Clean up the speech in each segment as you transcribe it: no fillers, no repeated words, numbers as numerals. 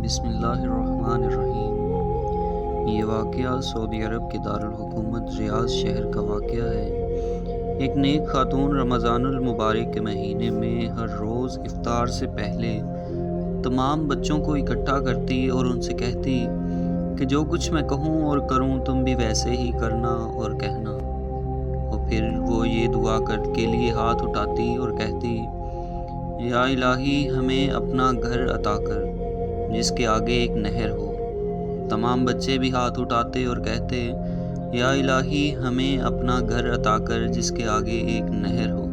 بسم اللہ الرحمن الرحیم۔ یہ واقعہ سعودی عرب کے دارالحکومت ریاض شہر کا واقعہ ہے۔ ایک نیک خاتون رمضان المبارک کے مہینے میں ہر روز افطار سے پہلے تمام بچوں کو اکٹھا کرتی اور ان سے کہتی کہ جو کچھ میں کہوں اور کروں تم بھی ویسے ہی کرنا اور کہنا۔ اور پھر وہ یہ دعا کے لیے ہاتھ اٹھاتی اور کہتی، یا الہی ہمیں اپنا گھر عطا کر جس کے آگے ایک نہر ہو۔ تمام بچے بھی ہاتھ اٹھاتے اور کہتے، یا الہی ہمیں اپنا گھر عطا کر جس کے آگے ایک نہر ہو۔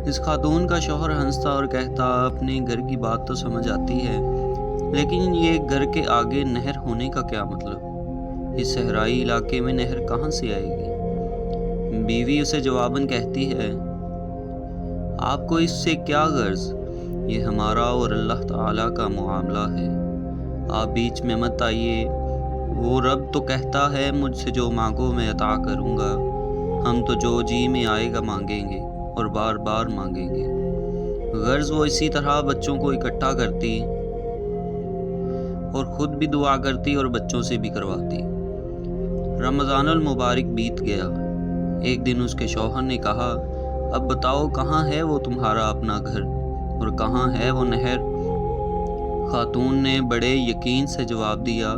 اس خاتون کا شوہر ہنستا اور کہتا، اپنے گھر کی بات تو سمجھ آتی ہے، لیکن یہ گھر کے آگے نہر ہونے کا کیا مطلب؟ اس صحرائی علاقے میں نہر کہاں سے آئے گی؟ بیوی اسے جواباً کہتی ہے، آپ کو اس سے کیا غرض؟ یہ ہمارا اور اللہ تعالیٰ کا معاملہ ہے، آپ بیچ میں مت آئیے۔ وہ رب تو کہتا ہے مجھ سے جو مانگو میں عطا کروں گا، ہم تو جو جی میں آئے گا مانگیں گے اور بار بار مانگیں گے۔ غرض وہ اسی طرح بچوں کو اکٹھا کرتی اور خود بھی دعا کرتی اور بچوں سے بھی کرواتی۔ رمضان المبارک بیت گیا۔ ایک دن اس کے شوہر نے کہا، اب بتاؤ کہاں ہے وہ تمہارا اپنا گھر اور کہاں ہے وہ نہر؟ خاتون نے بڑے یقین سے جواب دیا،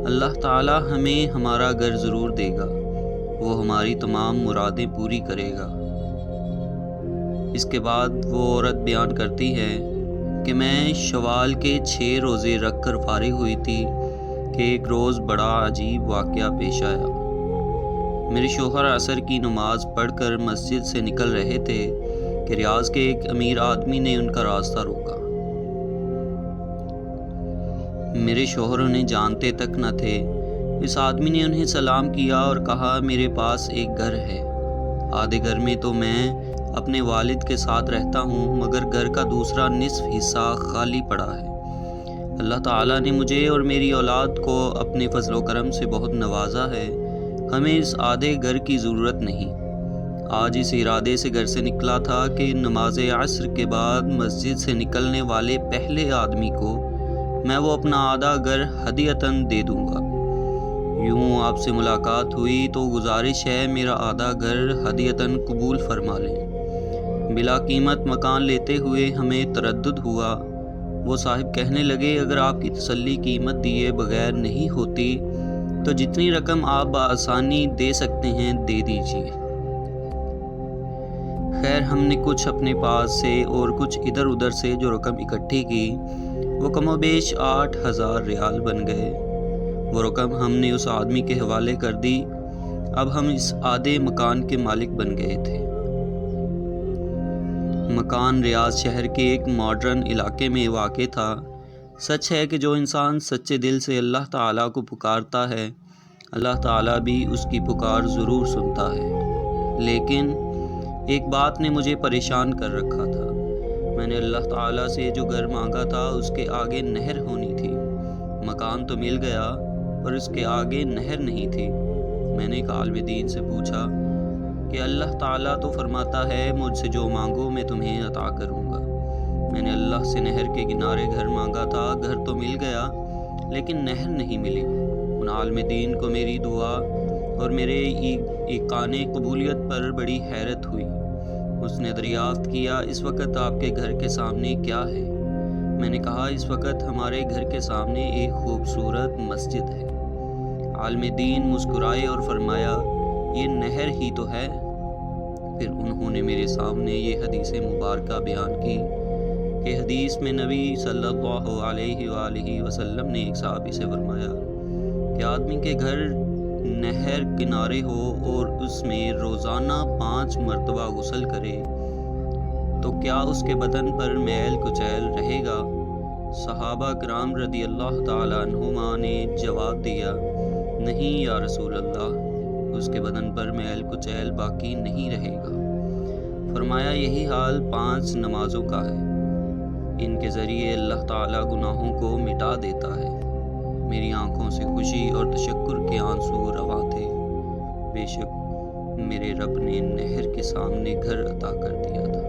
اللہ تعالی ہمیں ہمارا گھر ضرور دے گا، وہ ہماری تمام مرادیں پوری کرے گا۔ اس کے بعد وہ عورت بیان کرتی ہے کہ میں شوال کے 6 روزے رکھ کر فارغ ہوئی تھی کہ ایک روز بڑا عجیب واقعہ پیش آیا۔ میرے شوہر عصر کی نماز پڑھ کر مسجد سے نکل رہے تھے کہ ریاض کے ایک امیر آدمی نے ان کا راستہ روکا۔ میرے شوہر انہیں جانتے تک نہ تھے۔ اس آدمی نے انہیں سلام کیا اور کہا، میرے پاس ایک گھر ہے، آدھے گھر میں تو میں اپنے والد کے ساتھ رہتا ہوں، مگر گھر کا دوسرا نصف حصہ خالی پڑا ہے۔ اللہ تعالیٰ نے مجھے اور میری اولاد کو اپنے فضل و کرم سے بہت نوازا ہے، ہمیں اس آدھے گھر کی ضرورت نہیں۔ آج اس ارادے سے گھر سے نکلا تھا کہ نماز عصر کے بعد مسجد سے نکلنے والے پہلے آدمی کو میں وہ اپنا آدھا گھر ہدیۃً دے دوں گا۔ یوں آپ سے ملاقات ہوئی تو گزارش ہے میرا آدھا گھر ہدیۃً قبول فرما لیں۔ بلا قیمت مکان لیتے ہوئے ہمیں تردد ہوا۔ وہ صاحب کہنے لگے، اگر آپ کی تسلی قیمت دیے بغیر نہیں ہوتی تو جتنی رقم آپ بآسانی دے سکتے ہیں دے دیجیے۔ خیر ہم نے کچھ اپنے پاس سے اور کچھ ادھر ادھر سے جو رقم اکٹھی کی وہ کم و بیش 8,000 ریال بن گئے۔ وہ رقم ہم نے اس آدمی کے حوالے کر دی۔ اب ہم اس آدھے مکان کے مالک بن گئے تھے۔ مکان ریاض شہر کے ایک ماڈرن علاقے میں واقع تھا۔ سچ ہے کہ جو انسان سچے دل سے اللہ تعالیٰ کو پکارتا ہے، اللہ تعالیٰ بھی اس کی پکار ضرور سنتا ہے۔ لیکن ایک بات نے مجھے پریشان کر رکھا تھا۔ میں نے اللہ تعالیٰ سے جو گھر مانگا تھا اس کے آگے نہر ہونی تھی۔ مکان تو مل گیا اور اس کے آگے نہر نہیں تھی۔ میں نے ایک عالم دین سے پوچھا کہ اللہ تعالیٰ تو فرماتا ہے مجھ سے جو مانگو میں تمہیں عطا کروں گا۔ میں نے اللہ سے نہر کے کنارے گھر مانگا تھا، گھر تو مل گیا لیکن نہر نہیں ملی۔ ان عالم دین کو میری دعا اور میرے ایقان قبولیت پر بڑی حیرت ہوئی۔ اس نے دریافت کیا، اس وقت آپ کے گھر کے سامنے کیا ہے؟ میں نے کہا، اس وقت ہمارے گھر کے سامنے ایک خوبصورت مسجد ہے۔ عالم دین مسکرائے اور فرمایا، یہ نہر ہی تو ہے۔ پھر انہوں نے میرے سامنے یہ حدیث مبارکہ بیان کی کہ حدیث میں نبی صلی اللہ علیہ وآلہ وسلم نے ایک صحابی سے فرمایا کہ آدمی کے گھر نہر کنارے ہو اور اس میں روزانہ 5 مرتبہ غسل کرے تو کیا اس کے بدن پر میل کچیل رہے گا؟ صحابہ کرام رضی اللہ تعالیٰ عنہما نے جواب دیا، نہیں یا رسول اللہ، اس کے بدن پر میل کچیل باقی نہیں رہے گا۔ فرمایا، یہی حال 5 نمازوں کا ہے، ان کے ذریعے اللہ تعالیٰ گناہوں کو مٹا دیتا ہے۔ میری آنکھوں سے خوشی اور تشکر کے آنسو رواں تھے۔ بے شک میرے رب نے نہر کے سامنے گھر عطا کر دیا تھا۔